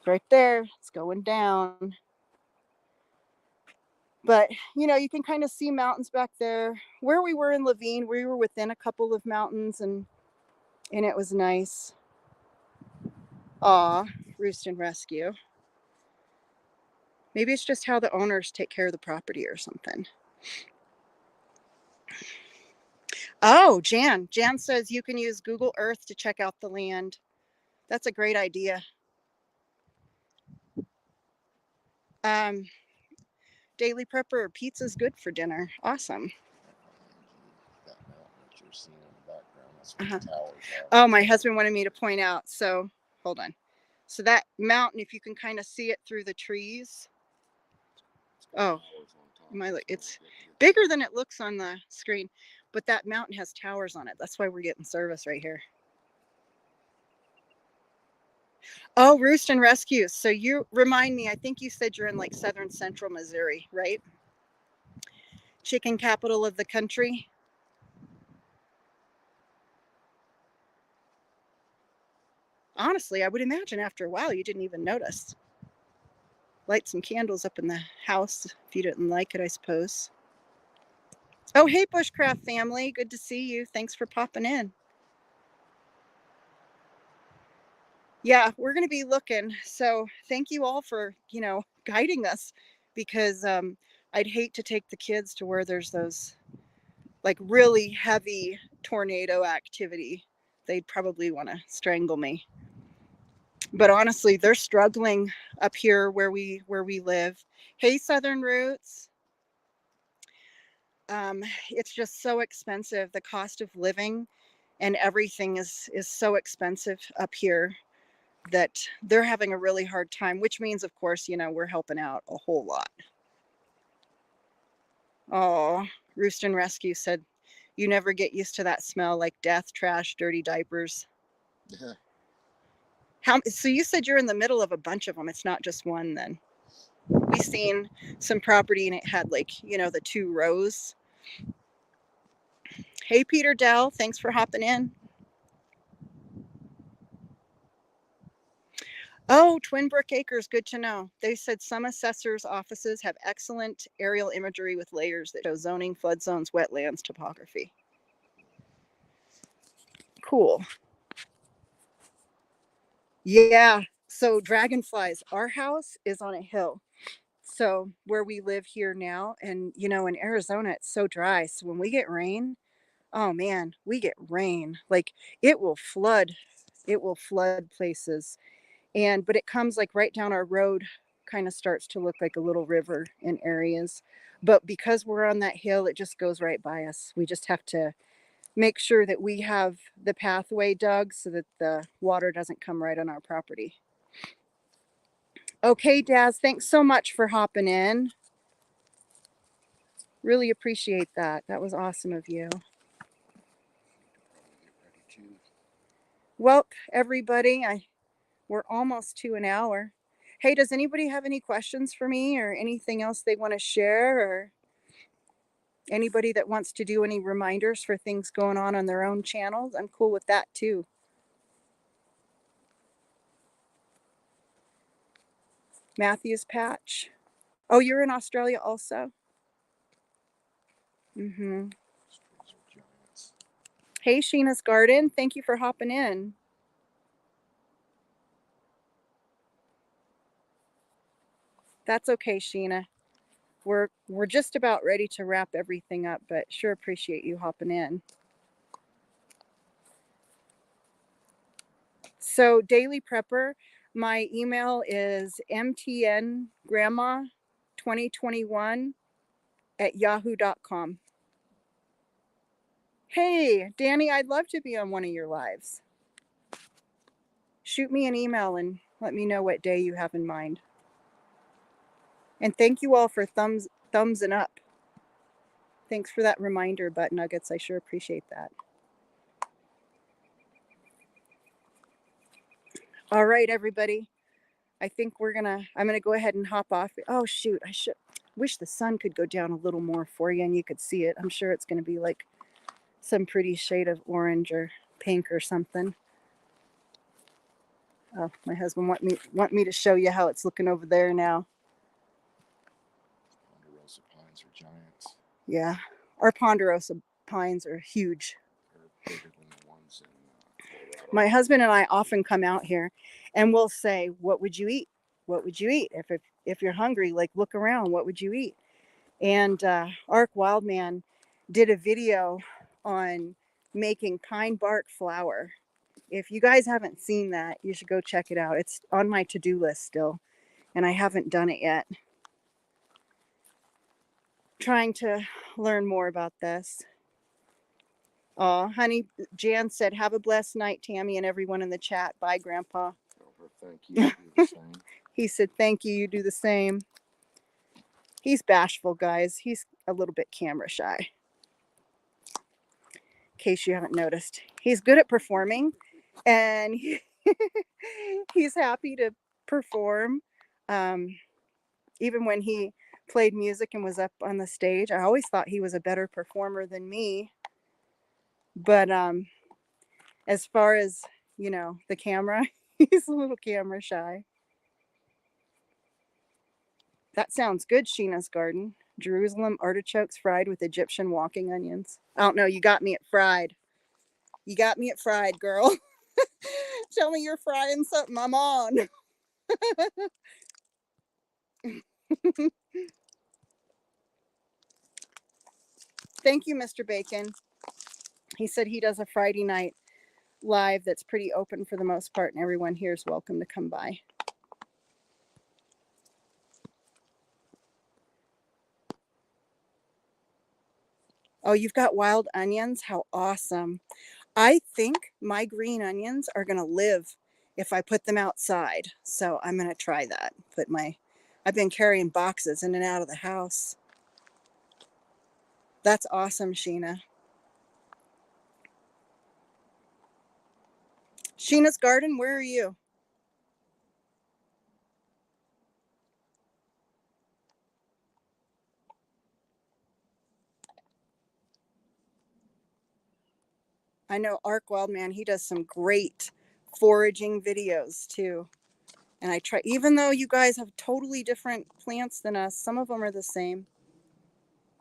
Right there, it's going down. But, you can kind of see mountains back there. Where we were in Levine, we were within a couple of mountains and it was nice. Aw, Roost and Rescue. Maybe it's just how the owners take care of the property or something. Oh, Jan. Jan says you can use Google Earth to check out the land. That's a great idea. Daily Prepper, pizza's good for dinner. Awesome. that mountain that you're seeing in the background, that's what the towers are. Oh, my husband wanted me to point out. So, hold on. So that mountain, if you can kind of see it through the trees. Oh, it's bigger than it looks on the screen, but that mountain has towers on it. That's why we're getting service right here. Oh, Roost and Rescue. So you remind me, I think you said you're in like southern central Missouri, right? Chicken capital of the country. Honestly, I would imagine after a while you didn't even notice. Light some candles up in the house if you didn't like it, I suppose. Oh, hey, Bushcraft family. Good to see you. Thanks for popping in. Yeah, we're going to be looking. So thank you all for, guiding us because I'd hate to take the kids to where there's those like really heavy tornado activity. They'd probably want to strangle me. But honestly, they're struggling up here where we live. Hey, Southern Roots. It's just so expensive. The cost of living and everything is so expensive up here. that they're having a really hard time, which means, of course, we're helping out a whole lot. Oh, Roost and Rescue said, you never get used to that smell, like death, trash, dirty diapers. Yeah. So you said you're in the middle of a bunch of them. It's not just one then. We seen some property and it had like, the 2 rows. Hey, Peter Dell, thanks for hopping in. Oh, Twin Brook Acres, good to know. They said some assessors' offices have excellent aerial imagery with layers that show zoning, flood zones, wetlands, topography. Cool. Yeah, so dragonflies. Our house is on a hill. So where we live here now, and in Arizona, it's so dry. So when we get rain, oh man, we get rain. Like it will flood places. But it comes like right down our road, kind of starts to look like a little river in areas. But because we're on that hill, it just goes right by us. We just have to make sure that we have the pathway dug so that the water doesn't come right on our property. Okay, Daz, thanks so much for hopping in. Really appreciate that. That was awesome of you. Well, everybody, we're almost to an hour. Hey, does anybody have any questions for me or anything else they want to share, or anybody that wants to do any reminders for things going on their own channels? I'm cool with that too. Matthews Patch. Oh, you're in Australia also? Mm-hmm. Hey, Sheena's Garden. Thank you for hopping in. That's okay, Sheena. We're just about ready to wrap everything up, but sure appreciate you hopping in. So Daily Prepper, my email is mtngrandma2021@yahoo.com. Hey, Danny, I'd love to be on one of your lives. Shoot me an email and let me know what day you have in mind. And thank you all for thumbsing up. Thanks for that reminder, Butt Nuggets. I sure appreciate that. All right, everybody. I think I'm gonna go ahead and hop off. Oh shoot, I wish the sun could go down a little more for you and you could see it. I'm sure it's gonna be like some pretty shade of orange or pink or something. Oh, my husband want me to show you how it's looking over there now. Ponderosa pines are giants. Yeah, our ponderosa pines are huge. They're bigger than the ones in Colorado. My husband and I often come out here and we'll say, what would you eat? What would you eat? If you're hungry, like look around, what would you eat? And Ark Wildman did a video on making pine bark flour. If you guys haven't seen that, you should go check it out. It's on my to-do list still, and I haven't done it yet. Trying to learn more about this. Oh, honey, Jan said, have a blessed night, Tammy, and everyone in the chat. Bye, Grandpa. Thank you. You do the same. He said, thank you. You do the same. He's bashful, guys. He's a little bit camera shy. In case you haven't noticed. He's good at performing, and he's happy to perform. Even when he played music and was up on the stage, I always thought he was a better performer than me. But as far as, the camera, he's a little camera shy. That sounds good, Sheena's Garden. Jerusalem artichokes fried with Egyptian walking onions. I don't know, you got me at fried. You got me at fried, girl. Tell me you're frying something, I'm on. Thank you, Mr. Bacon. He said he does a Friday night live that's pretty open for the most part, and everyone here is welcome to come by. Oh, you've got wild onions? How awesome. I think my green onions are going to live if I put them outside. So I'm going to try that. I've been carrying boxes in and out of the house. That's awesome, Sheena. Sheena's Garden, where are you? I know Ark Wildman, he does some great foraging videos too. And I try, even though you guys have totally different plants than us, some of them are the same.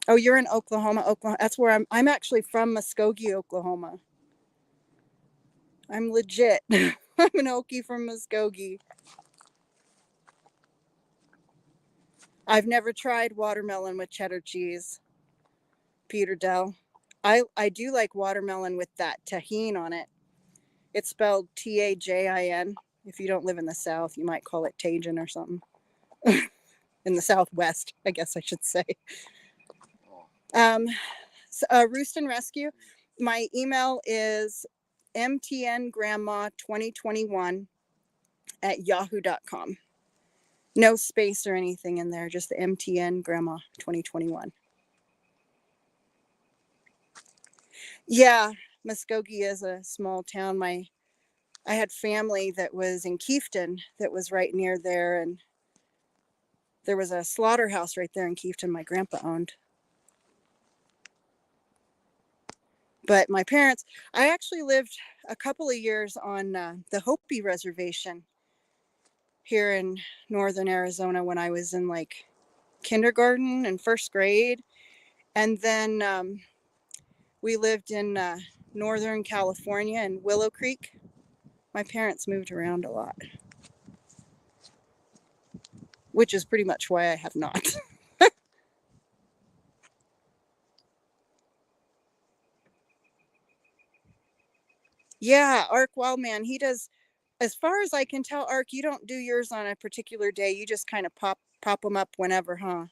Oh, you're in Oklahoma. That's where I'm actually from Muskogee, Oklahoma. I'm legit. I'm an Okie from Muskogee. I've never tried watermelon with cheddar cheese, Peter Dell. I do like watermelon with that tahine on it. It's spelled Tajin. If you don't live in the South, you might call it Tajin or something. In the Southwest, I guess I should say. Roost and Rescue. My email is mtngrandma2021@yahoo.com. No space or anything in there, just the mtngrandma2021. Yeah, Muskogee is a small town. I had family that was in Kiefton that was right near there, and there was a slaughterhouse right there in Kiefton my grandpa owned. But my parents, I actually lived a couple of years on the Hopi Reservation here in northern Arizona when I was in like kindergarten and first grade. And then we lived in northern California in Willow Creek. My parents moved around a lot, which is pretty much why I have not. Yeah, Ark Wildman, he does. As far as I can tell, Ark, you don't do yours on a particular day. You just kind of pop them up whenever, huh?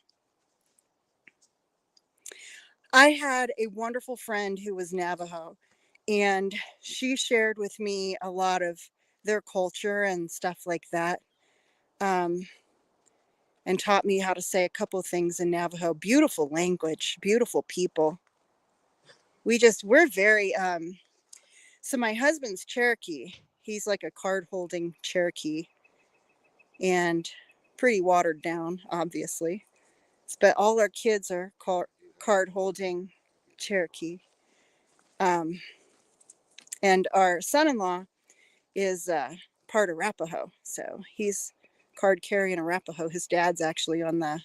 I had a wonderful friend who was Navajo, and she shared with me a lot of their culture and stuff like that, and taught me how to say a couple of things in Navajo. Beautiful language, beautiful people. We're very, so my husband's Cherokee. He's like a card holding Cherokee and pretty watered down, obviously. But all our kids are card holding Cherokee. And our son-in-law is part Arapaho, so he's card carrying Arapaho. His dad's actually on the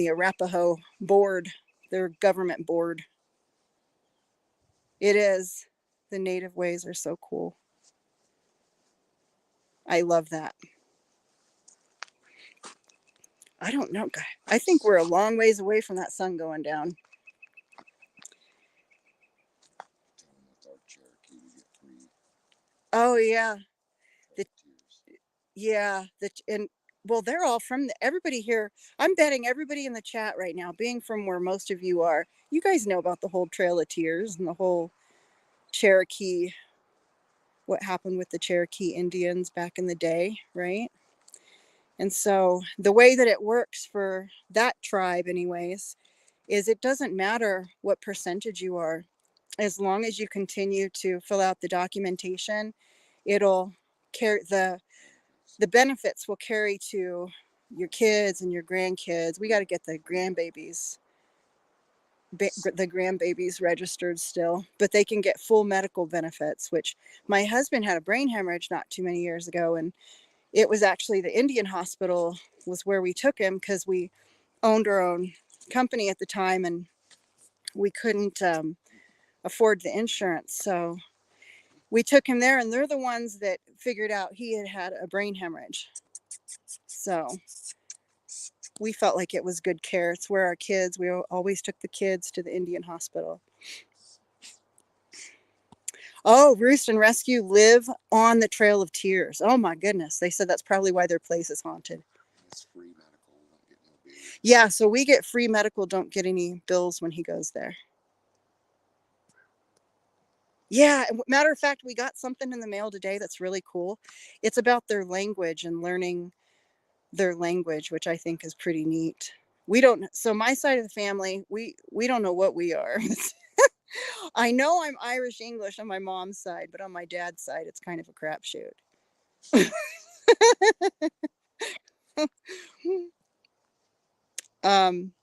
Arapaho board, their government board. It is. The native ways are so cool. I love that. I don't know, guy. I think we're a long ways away from that sun going down. Oh yeah, and well, they're all from everybody here. I'm betting everybody in the chat right now, being from where most of you are, you guys know about the whole Trail of Tears and the whole Cherokee, what happened with the Cherokee Indians back in the day, right? And so the way that it works for that tribe, anyways, is it doesn't matter what percentage you are, as long as you continue to fill out the documentation, it'll carry the benefits will carry to your kids and your grandkids. We got to get the grandbabies registered still, but they can get full medical benefits, which my husband had a brain hemorrhage not too many years ago, and it was actually the Indian hospital was where we took him because we owned our own company at the time and we couldn't afford the insurance, so we took him there, and they're the ones that figured out he had a brain hemorrhage. So we felt like it was good care. It's where we always took the kids to the Indian hospital. Oh, Roost and Rescue live on the Trail of Tears. Oh my goodness. They said that's probably why their place is haunted. It's free medical. We don't get no bills. Yeah, so we get free medical, don't get any bills when he goes there. Yeah, matter of fact, we got something in the mail today that's really cool. It's about their language and learning their language, which I think is pretty neat. We don't so my side of the family, we don't know what we are. I know I'm Irish English on my mom's side, but on my dad's side, it's kind of a crapshoot. um,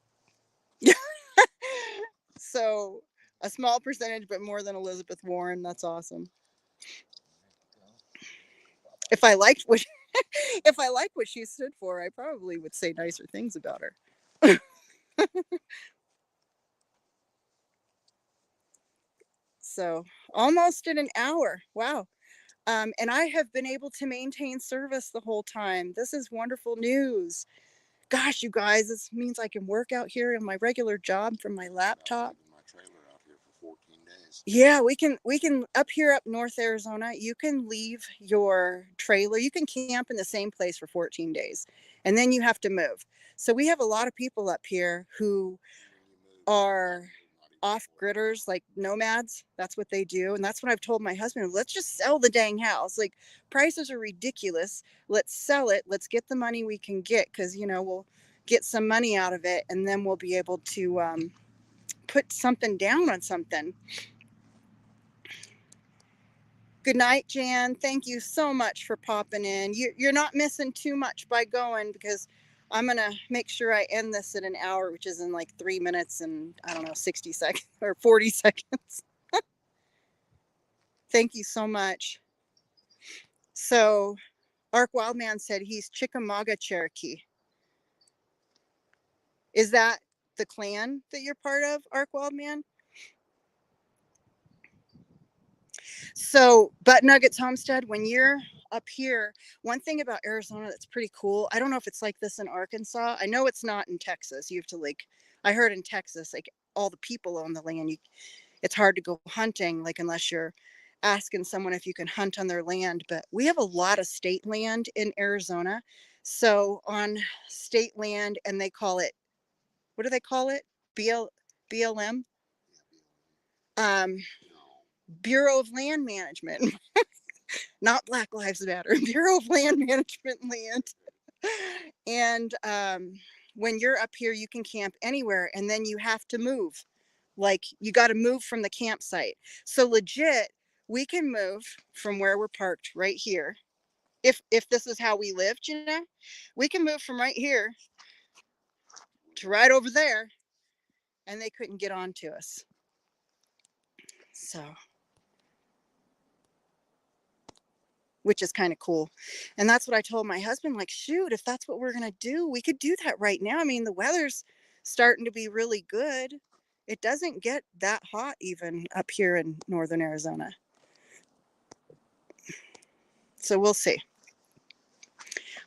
so a small percentage, but more than Elizabeth Warren. That's awesome. If I liked what if I liked what she stood for, I probably would say nicer things about her. So almost in an hour. Wow. And I have been able to maintain service the whole time. This is wonderful news. Gosh, you guys, this means I can work out here in my regular job from my laptop. My trailer out here for 14 days. Yeah, we can up here up North Arizona, you can leave your trailer. You can camp in the same place for 14 days and then you have to move. So we have a lot of people up here who are off gridders, like nomads. That's what they do. And that's what I've told my husband. Let's just sell the dang house. Like, prices are ridiculous. Let's sell it. Let's get the money we can get, because we'll get some money out of it, and then we'll be able to put something down on something. Good night, Jan. Thank you so much for popping in. You're not missing too much by going, because I'm going to make sure I end this in an hour, which is in like 3 minutes and, I don't know, 60 seconds or 40 seconds. Thank you so much. So Ark Wildman said he's Chickamauga Cherokee. Is that the clan that you're part of, Ark Wildman? So Butt Nuggets Homestead, when you're up here, one thing about Arizona that's pretty cool, I don't know if it's like this in Arkansas. I know it's not in Texas. You have to, like, I heard in Texas, like, all the people own the land. It's hard to go hunting, like, unless you're asking someone if you can hunt on their land. But we have a lot of state land in Arizona. So on state land, and they call it, what do they call it? BLM? Um, Bureau of Land Management. Not Black Lives Matter. Bureau of Land Management land. And when you're up here, you can camp anywhere, and then you have to move. Like, you got to move from the campsite. So legit, we can move from where we're parked right here. If this is how we lived, we can move from right here to right over there, and they couldn't get on to us. So, which is kind of cool. And that's what I told my husband, like, shoot, if that's what we're going to do, we could do that right now. I mean, the weather's starting to be really good. It doesn't get that hot even up here in northern Arizona. So we'll see.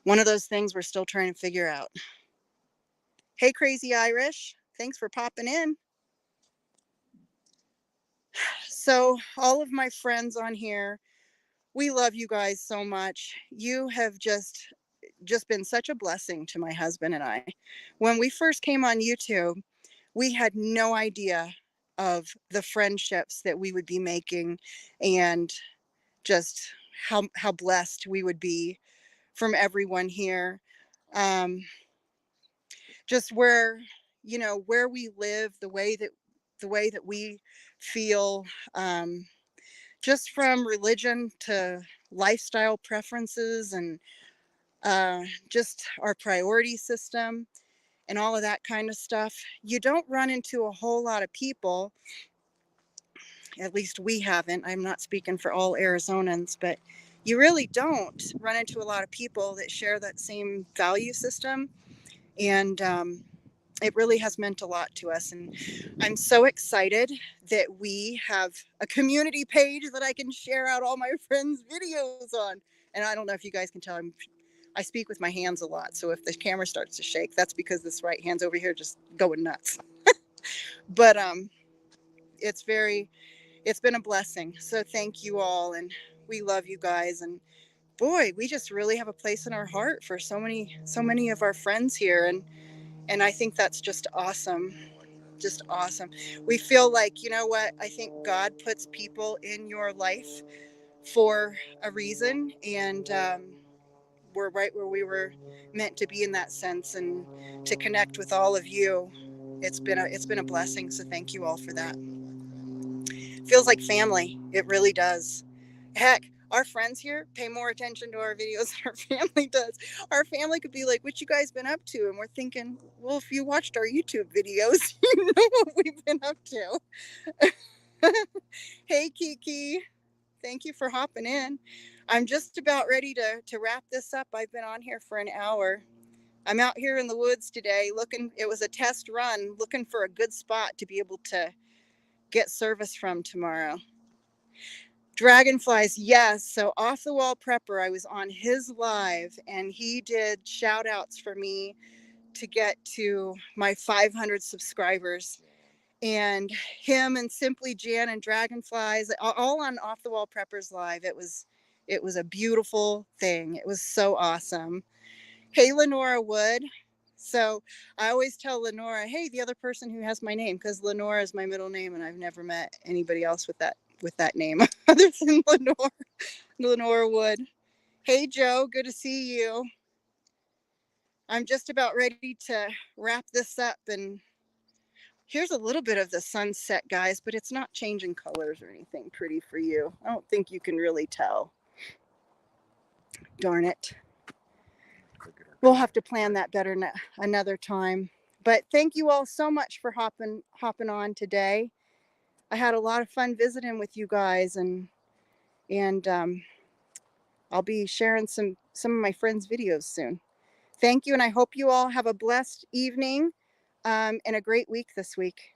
One of those things we're still trying to figure out. Hey, Crazy Irish, thanks for popping in. So all of my friends on here, we love you guys so much. You have just been such a blessing to my husband and I. When we first came on YouTube, we had no idea of the friendships that we would be making, and just how blessed we would be from everyone here. Just where where we live, the way that we feel, just from religion to lifestyle preferences, and just our priority system and all of that kind of stuff. You don't run into a whole lot of people, at least we haven't. I'm not speaking for all Arizonans, but you really don't run into a lot of people that share that same value system. And it really has meant a lot to us. And I'm so excited that we have a community page that I can share out all my friends' videos on. And I don't know if you guys can tell, I speak with my hands a lot. So if the camera starts to shake, that's because this right hand's over here just going nuts. But it's been a blessing. So thank you all. And we love you guys. And boy, we just really have a place in our heart for so many of our friends here. And I think that's just awesome. just awesome. We feel like, you know what? I think God puts people in your life for a reason, and we're right where we were meant to be in that sense, and to connect with all of you. It's been a blessing. So thank you all for that. Feels like family. It really does. Heck, our friends here pay more attention to our videos than our family does. Our family could be like, what you guys been up to? And we're thinking, well, if you watched our YouTube videos, you know what we've been up to. Hey, Kiki. Thank you for hopping in. I'm just about ready to wrap this up. I've been on here for an hour. I'm out here in the woods today looking, it was a test run, looking for a good spot to be able to get service from tomorrow. Dragonflies, yes. So Off the Wall Prepper, I was on his live and he did shout outs for me to get to my 500 subscribers. And him and Simply Jan and Dragonflies, all on Off the Wall Preppers live. It was a beautiful thing. It was so awesome. Hey, Lenora Wood. So I always tell Lenora, hey, the other person who has my name, because Lenora is my middle name, and I've never met anybody else with that name other than Lenora Wood. Hey, Joe, good to see you. I'm just about ready to wrap this up, and here's a little bit of the sunset, guys, but it's not changing colors or anything pretty for you. I don't think you can really tell. Darn it. We'll have to plan that better another time. But thank you all so much for hopping on today. I had a lot of fun visiting with you guys, and I'll be sharing some of my friends' videos soon. Thank you, and I hope you all have a blessed evening and a great week this week.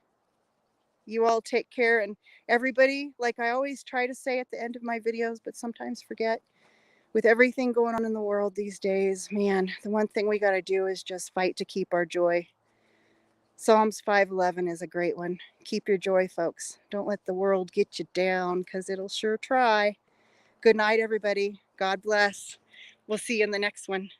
You all take care, and everybody, like I always try to say at the end of my videos, but sometimes forget, with everything going on in the world these days, man, the one thing we got to do is just fight to keep our joy. Psalms 5:11 is a great one. Keep your joy, folks. Don't let the world get you down, because it'll sure try. Good night, everybody. God bless. We'll see you in the next one.